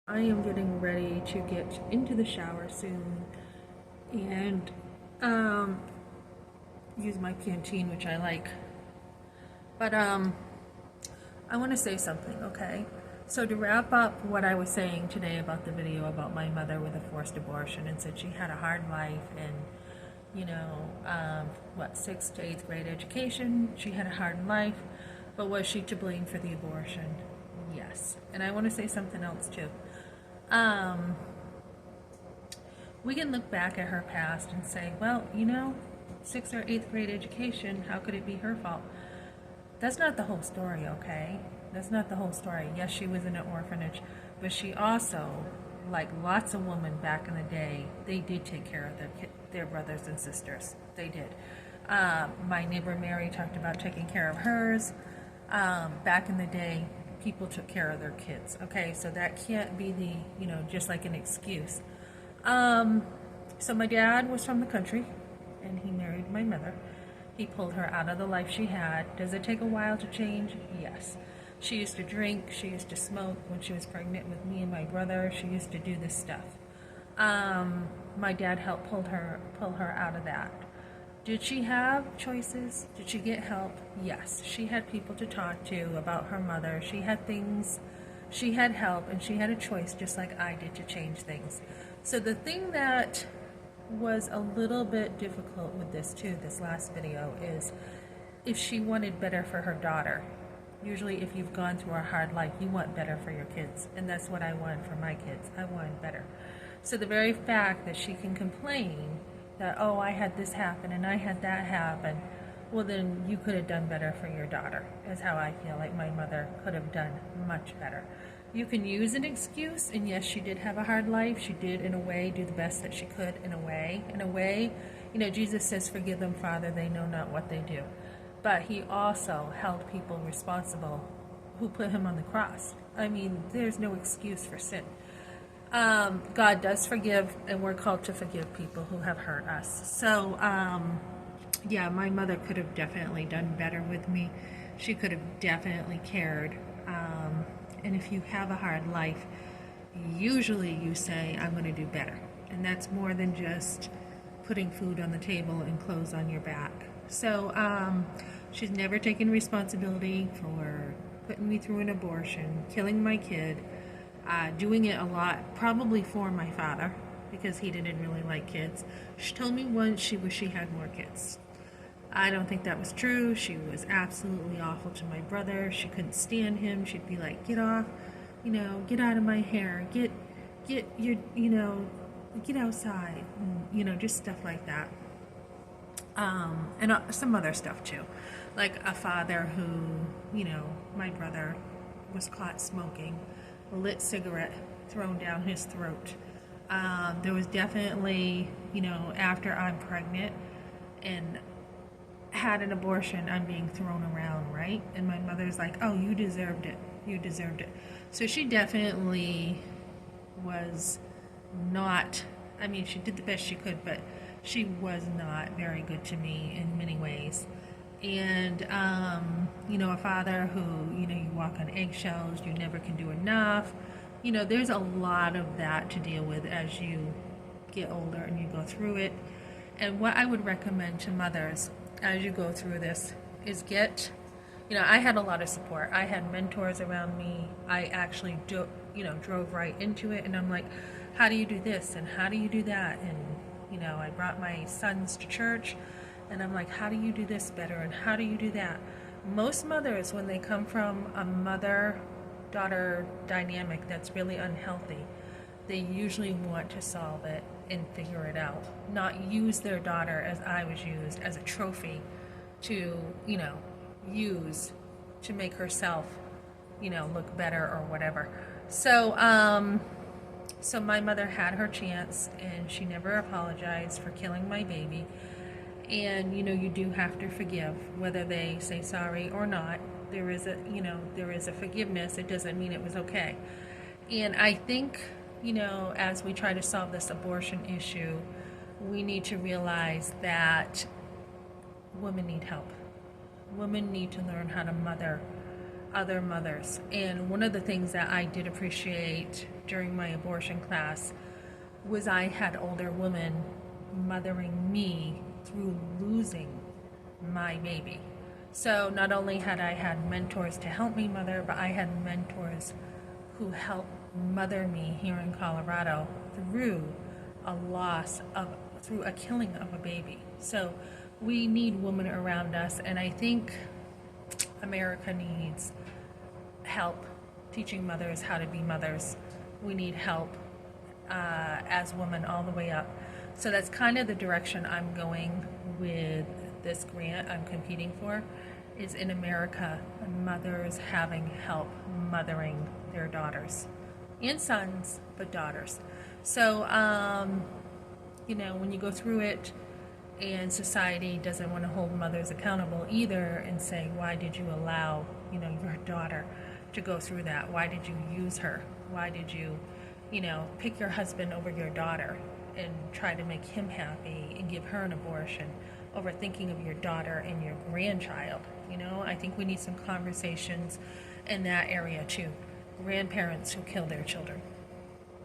I am getting ready to get into the shower soon and um, use my canteen, which I like. But I want to say something, okay? So to wrap up what I was saying today about the video about my mother with a forced abortion, and said she had a hard life and sixth to eighth grade education. She had a hard life, but was she to blame for the abortion? Yes. And I want to say something else too. Um, we can look back at her past and say, well, sixth or eighth grade education, how could it be her fault? That's not the whole story, okay? That's not the whole story. Yes, she was in an orphanage, but she also, like lots of women back in the day, they did take care of their brothers and sisters. They did. My neighbor Mary talked about taking care of hers. Back in the day, people took care of their kids. Okay, so that can't be just like an excuse. So my dad was from the country, and he married my mother. He pulled her out of the life she had. Does it take a while to change? Yes. She used to drink, she used to smoke. When she was pregnant with me and my brother, she used to do this stuff. My dad helped pull her out of that. Did she have choices? Did she get help? Yes. She had people to talk to about her mother. She had things, she had help, and she had a choice just like I did to change things. So the thing that was a little bit difficult with this last video, is if she wanted better for her daughter. Usually if you've gone through a hard life, you want better for your kids, and that's what I wanted for my kids. I wanted better. So the very fact that she can complain that, oh, I had this happen and I had that happen, well, then you could have done better for your daughter, is how I feel like my mother could have done much better. You can use an excuse, and yes, she did have a hard life. She did, in a way, do the best that she could, in a way. Jesus says, forgive them, Father, they know not what they do. But he also held people responsible who put him on the cross. I mean, there's no excuse for sin. God does forgive, and we're called to forgive people who have hurt us. So, yeah, my mother could have definitely done better with me. She could have definitely cared. And if you have a hard life, usually you say, I'm going to do better. And that's more than just putting food on the table and clothes on your back. So she's never taken responsibility for putting me through an abortion, killing my kid, doing it a lot, probably for my father, because he didn't really like kids. She told me once she wished she had more kids. I don't think that was true. She was absolutely awful to my brother. She couldn't stand him. She'd be like, get off, get out of my hair, get your, get outside, and, just stuff like that. And some other stuff too. Like a father who, my brother was caught smoking, a lit cigarette thrown down his throat. There was definitely, after I'm pregnant and had an abortion, I'm being thrown around, right? And my mother's like, oh, you deserved it. You deserved it. So she definitely was not, I mean, she did the best she could, but she was not very good to me in many ways. And, a father who, you walk on eggshells, you never can do enough. There's a lot of that to deal with as you get older and you go through it. And what I would recommend to mothers as you go through this is I had a lot of support. I had mentors around me. I actually drove right into it, and I'm like, how do you do this and how do you do that? And I brought my sons to church, and I'm like, how do you do this better and how do you do that? Most mothers, when they come from a mother-daughter dynamic that's really unhealthy, they usually want to solve it and figure it out, not use their daughter, as I was used, as a trophy to, use to make herself, look better or whatever. So my mother had her chance, and she never apologized for killing my baby. And, you do have to forgive, whether they say sorry or not. There is a forgiveness. It doesn't mean it was okay. And I think, as we try to solve this abortion issue, we need to realize that women need help. Women need to learn how to mother other mothers. And one of the things that I did appreciate during my abortion class was I had older women mothering me through losing my baby. So not only had I had mentors to help me mother, but I had mentors who helped mother me here in Colorado through through a killing of a baby. So we need women around us, and I think America needs help teaching mothers how to be mothers. We need help as women all the way up. So that's kind of the direction I'm going with this grant I'm competing for, is in America, mothers having help mothering their daughters and sons, but daughters. So, when you go through it and society doesn't want to hold mothers accountable either and say, why did you allow, your daughter to go through that? Why did you use her? Why did you, pick your husband over your daughter and try to make him happy and give her an abortion over thinking of your daughter and your grandchild? I think we need some conversations in that area too. Grandparents who kill their children.